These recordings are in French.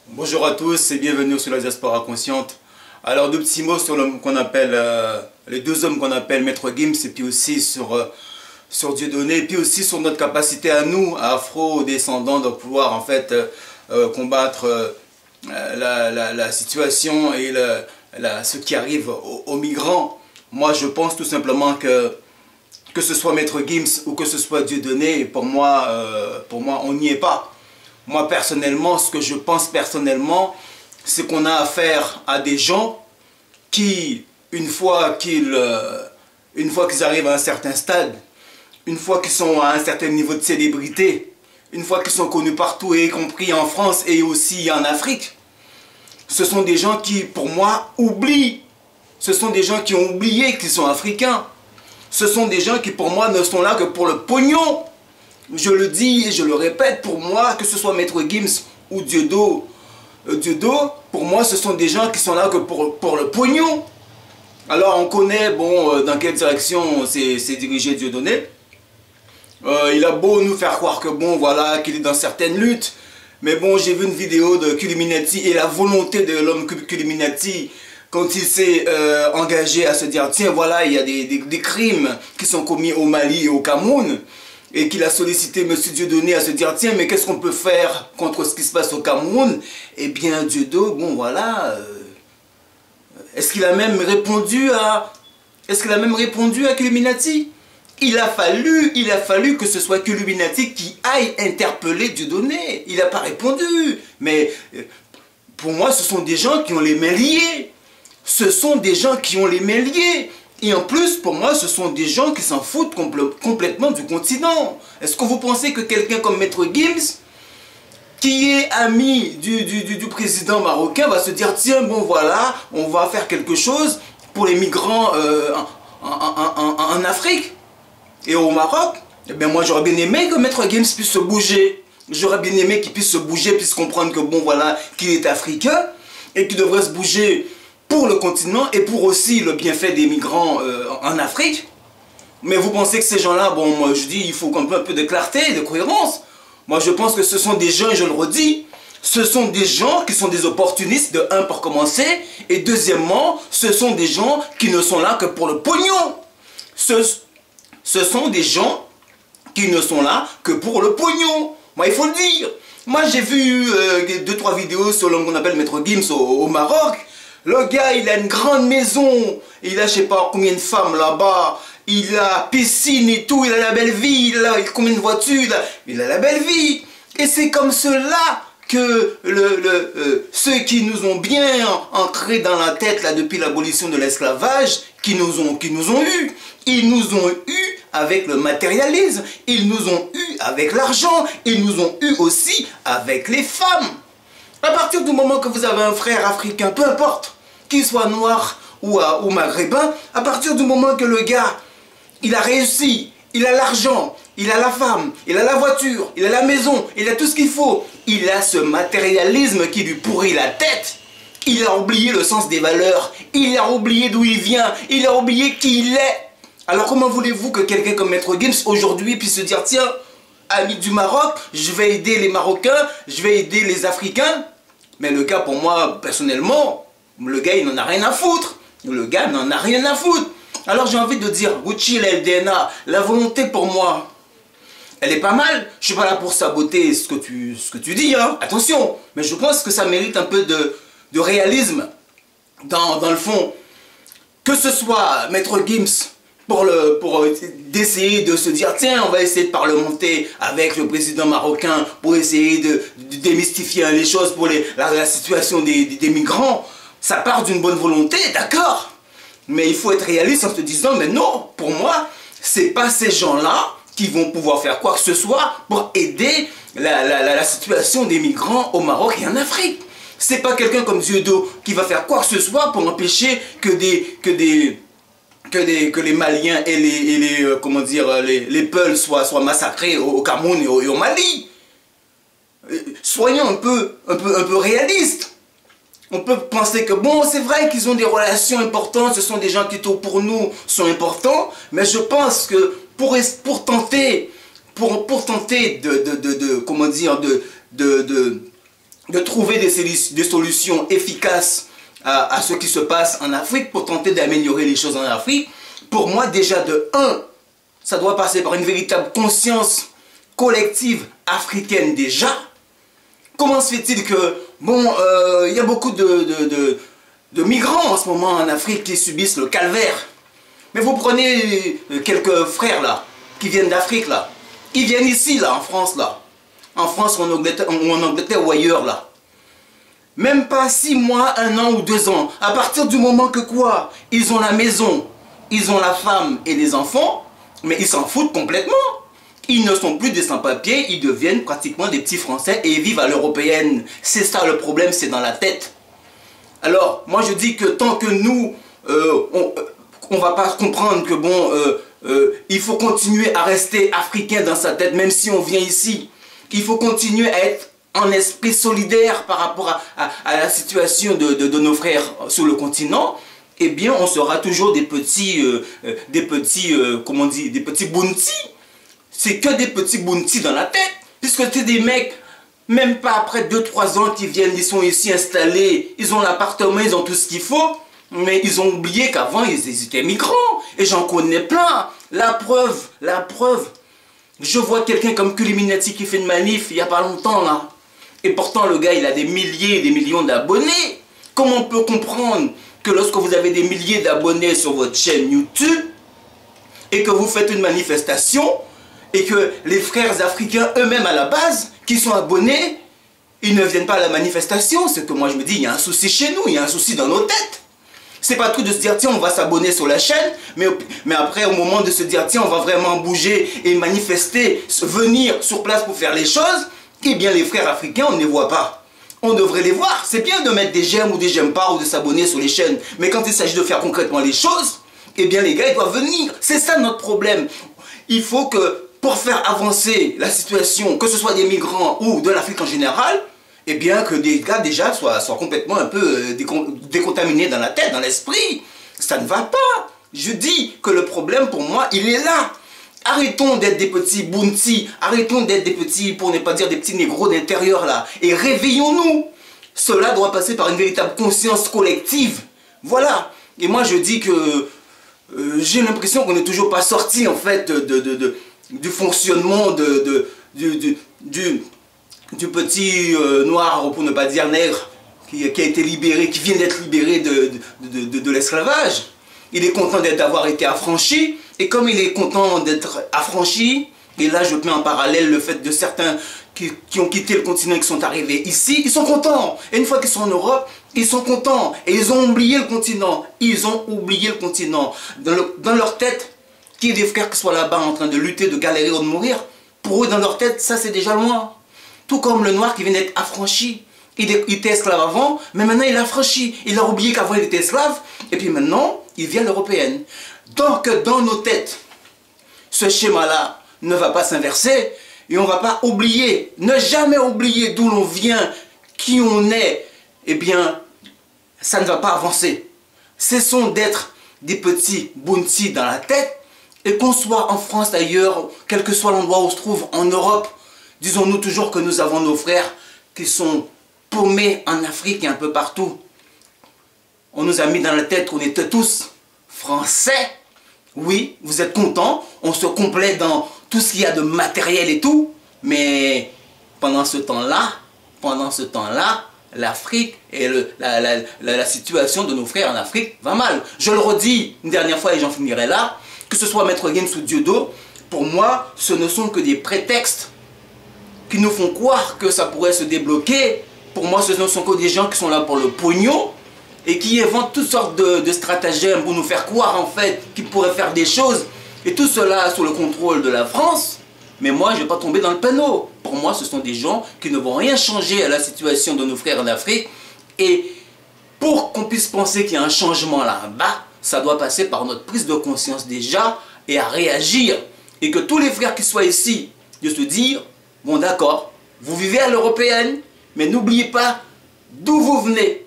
Bonjour à tous et bienvenue sur la Diaspora Consciente. Alors deux petits mots sur qu'on appelle les deux hommes qu'on appelle Maître Gims et puis aussi sur Dieudonné et puis aussi sur notre capacité à nous, afro-descendants, de pouvoir en fait combattre la situation et ce qui arrive aux migrants. Moi je pense tout simplement que ce soit Maître Gims ou que ce soit Dieudonné, pour moi on n'y est pas. Moi personnellement, ce que je pense personnellement, c'est qu'on a affaire à des gens qui, une fois qu'ils arrivent à un certain stade, une fois qu'ils sont à un certain niveau de célébrité, une fois qu'ils sont connus partout, y compris en France et aussi en Afrique, ce sont des gens qui, pour moi, oublient. Ce sont des gens qui ont oublié qu'ils sont africains. Ce sont des gens qui, pour moi, ne sont là que pour le pognon. Je le dis et je le répète, pour moi, que ce soit Maître Gims ou Dieudo, pour moi, ce sont des gens qui sont là que pour le pognon. Alors, on connaît, bon, dans quelle direction s'est dirigé Dieudonné. Il a beau nous faire croire que, bon, voilà, qu'il est dans certaines luttes. Mais bon, j'ai vu une vidéo de Culminati et la volonté de l'homme Culminati quand il s'est engagé à se dire, tiens, voilà, il y a des crimes qui sont commis au Mali et au Cameroun. Et qu'il a sollicité M. Dieudonné à se dire, tiens, mais qu'est-ce qu'on peut faire contre ce qui se passe au Cameroun? Eh bien, Dieudo, bon, voilà. Est-ce qu'il a même répondu à... Est-ce qu'il a même répondu à Culminati? Il a fallu que ce soit Culminati qui aille interpeller Dieudonné. Il n'a pas répondu. Mais pour moi, ce sont des gens qui ont les mains liées. Ce sont des gens qui ont les mains liées. Et en plus, pour moi, ce sont des gens qui s'en foutent complètement du continent. Est-ce que vous pensez que quelqu'un comme Maître Gims, qui est ami du président marocain, va se dire, tiens, bon voilà, on va faire quelque chose pour les migrants en Afrique et au Maroc? Eh bien, moi, j'aurais bien aimé que Maître Gims puisse se bouger. J'aurais bien aimé qu'il puisse se bouger, puisse comprendre que, bon voilà, qu'il est africain et qu'il devrait se bouger pour le continent et pour aussi le bienfait des migrants en Afrique. Mais vous pensez que ces gens-là, bon, moi je dis, il faut un peu de clarté, de cohérence. Moi je pense que ce sont des gens, et je le redis, ce sont des gens qui sont des opportunistes, de un pour commencer, et deuxièmement, ce sont des gens qui ne sont là que pour le pognon. Ce sont des gens qui ne sont là que pour le pognon. Moi il faut le dire. Moi j'ai vu 2-3 vidéos sur l'homme qu'on appelle Maître Gims au Maroc. Le gars, il a une grande maison, il a je sais pas combien de femmes là-bas, il a piscine et tout, il a la belle vie, il a combien de voitures, il a la belle vie. Et c'est comme cela que ceux qui nous ont bien ancrés dans la tête là depuis l'abolition de l'esclavage, qui nous ont eu. Ils nous ont eu avec le matérialisme, ils nous ont eu avec l'argent, ils nous ont eu aussi avec les femmes. À partir du moment que vous avez un frère africain, peu importe, qu'il soit noir ou maghrébin, à partir du moment que le gars, il a réussi, il a l'argent, il a la femme, il a la voiture, il a la maison, il a tout ce qu'il faut, il a ce matérialisme qui lui pourrit la tête, il a oublié le sens des valeurs, il a oublié d'où il vient, il a oublié qui il est. Alors comment voulez-vous que quelqu'un comme Maître Gims aujourd'hui puisse se dire, tiens, ami du Maroc, je vais aider les Marocains, je vais aider les Africains? Mais le gars, pour moi, personnellement, le gars, il n'en a rien à foutre. Le gars n'en a rien à foutre. Alors j'ai envie de dire, Gucci, la LDNA, la volonté pour moi, elle est pas mal. Je suis pas là pour saboter ce que tu dis, hein. Attention. Mais je pense que ça mérite un peu de réalisme dans le fond. Que ce soit Maître Gims, pour d'essayer de se dire, tiens, on va essayer de parlementer avec le président marocain pour essayer de démystifier les choses pour la situation des migrants. Ça part d'une bonne volonté, d'accord. Mais il faut être réaliste en se disant, mais non, pour moi, c'est pas ces gens-là qui vont pouvoir faire quoi que ce soit pour aider la situation des migrants au Maroc et en Afrique. C'est pas quelqu'un comme Dieudo qui va faire quoi que ce soit pour empêcher que les Maliens et les Peuls soient massacrés au Cameroun et au Mali. Soyons un peu réalistes. On peut penser que bon, c'est vrai qu'ils ont des relations importantes, ce sont des gens qui pour nous sont importants, mais je pense que pour tenter de de trouver des solutions efficaces à ce qui se passe en Afrique pour tenter d'améliorer les choses en Afrique. Pour moi, déjà de 1, ça doit passer par une véritable conscience collective africaine déjà. Comment se fait-il que, bon, il y a beaucoup de migrants en ce moment en Afrique qui subissent le calvaire. Mais vous prenez quelques frères là, qui viennent d'Afrique là. Ils viennent ici là, en France là. En France ou en Angleterre ou ailleurs là. Même pas 6 mois, 1 an ou 2 ans. À partir du moment que quoi? Ils ont la maison, ils ont la femme et les enfants, mais ils s'en foutent complètement. Ils ne sont plus des sans-papiers, ils deviennent pratiquement des petits Français et ils vivent à l'européenne. C'est ça le problème, c'est dans la tête. Alors, moi je dis que tant que nous, on va pas comprendre que bon, il faut continuer à rester africain dans sa tête, même si on vient ici. Il faut continuer à être en esprit solidaire par rapport à la situation de nos frères sur le continent. Eh bien, on sera toujours des petits comment on dit, des petits bounty. C'est que des petits bounty dans la tête. Puisque c'est des mecs, même pas après 2-3 ans qui viennent, ils sont ici installés, ils ont l'appartement, ils ont tout ce qu'il faut. Mais ils ont oublié qu'avant, ils étaient migrants. Et j'en connais plein. La preuve. Je vois quelqu'un comme Culiminati qui fait une manif il n'y a pas longtemps là. Et pourtant, le gars, il a des milliers et des millions d'abonnés. Comment on peut comprendre que lorsque vous avez des milliers d'abonnés sur votre chaîne YouTube et que vous faites une manifestation et que les frères africains eux-mêmes à la base, qui sont abonnés, ils ne viennent pas à la manifestation? C'est que moi je me dis, il y a un souci chez nous, il y a un souci dans nos têtes. C'est pas tout de se dire, tiens, on va s'abonner sur la chaîne, mais après, au moment de se dire, tiens, on va vraiment bouger et manifester, venir sur place pour faire les choses, eh bien, les frères africains, on ne les voit pas. On devrait les voir. C'est bien de mettre des j'aime ou des j'aime pas ou de s'abonner sur les chaînes. Mais quand il s'agit de faire concrètement les choses, eh bien, les gars, ils doivent venir. C'est ça notre problème. Il faut que, pour faire avancer la situation, que ce soit des migrants ou de l'Afrique en général, eh bien, que des gars déjà soient complètement un peu décontaminés dans la tête, dans l'esprit. Ça ne va pas. Je dis que le problème, pour moi, il est là. Arrêtons d'être des petits bounty, arrêtons d'être des petits, pour ne pas dire des petits négros d'intérieur là, et réveillons-nous. Cela doit passer par une véritable conscience collective. Voilà. Et moi je dis que j'ai l'impression qu'on n'est toujours pas sorti en fait du fonctionnement du petit noir, pour ne pas dire nègre, qui a été libéré, qui vient d'être libéré de l'esclavage. Il est content d'avoir été affranchi. Et comme il est content d'être affranchi, et là je mets en parallèle le fait de certains qui ont quitté le continent et qui sont arrivés ici, ils sont contents. Et une fois qu'ils sont en Europe, ils sont contents. Et ils ont oublié le continent. Ils ont oublié le continent. Dans leur tête, qu'il y ait des frères qui soient là-bas en train de lutter, de galérer ou de mourir, pour eux, dans leur tête, ça c'est déjà loin. Tout comme le noir qui vient d'être affranchi. Il était esclave avant, mais maintenant il est affranchi. Il a oublié qu'avant il était esclave, et puis maintenant, il vient à l'européenne. Donc, dans nos têtes, ce schéma-là ne va pas s'inverser et on ne va pas oublier, ne jamais oublier d'où l'on vient, qui on est, eh bien, ça ne va pas avancer. Cessons d'être des petits bounty dans la tête et qu'on soit en France, ailleurs, quel que soit l'endroit où on se trouve, en Europe, disons-nous toujours que nous avons nos frères qui sont paumés en Afrique et un peu partout. On nous a mis dans la tête qu'on était tous français. Oui, vous êtes contents, on se complète dans tout ce qu'il y a de matériel et tout, mais pendant ce temps-là, l'Afrique et la situation de nos frères en Afrique va mal. Je le redis une dernière fois et j'en finirai là, que ce soit Maître Gims ou Dieudo, pour moi, ce ne sont que des prétextes qui nous font croire que ça pourrait se débloquer. Pour moi, ce ne sont que des gens qui sont là pour le pognon, et qui inventent toutes sortes de stratagèmes pour nous faire croire en fait qu'ils pourraient faire des choses. Et tout cela sous le contrôle de la France. Mais moi, je ne vais pas tomber dans le panneau. Pour moi, ce sont des gens qui ne vont rien changer à la situation de nos frères en Afrique. Et pour qu'on puisse penser qu'il y a un changement là-bas, ça doit passer par notre prise de conscience déjà et à réagir. Et que tous les frères qui soient ici, de se dire, bon d'accord, vous vivez à l'européenne, mais n'oubliez pas d'où vous venez.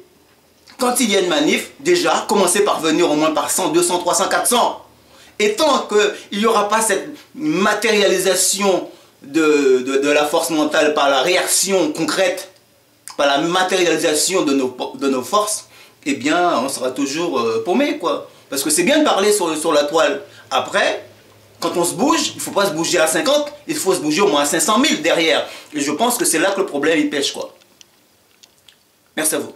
Quand il y a une manif, déjà, commencez par venir au moins par 100, 200, 300, 400. Et tant qu'il n'y aura pas cette matérialisation de la force mentale par la réaction concrète par la matérialisation de nos forces, eh bien, on sera toujours paumé, quoi. Parce que c'est bien de parler sur la toile. Après, quand on se bouge, il ne faut pas se bouger à 50, il faut se bouger au moins à 500 000 derrière. Et je pense que c'est là que le problème, il pêche, quoi. Merci à vous.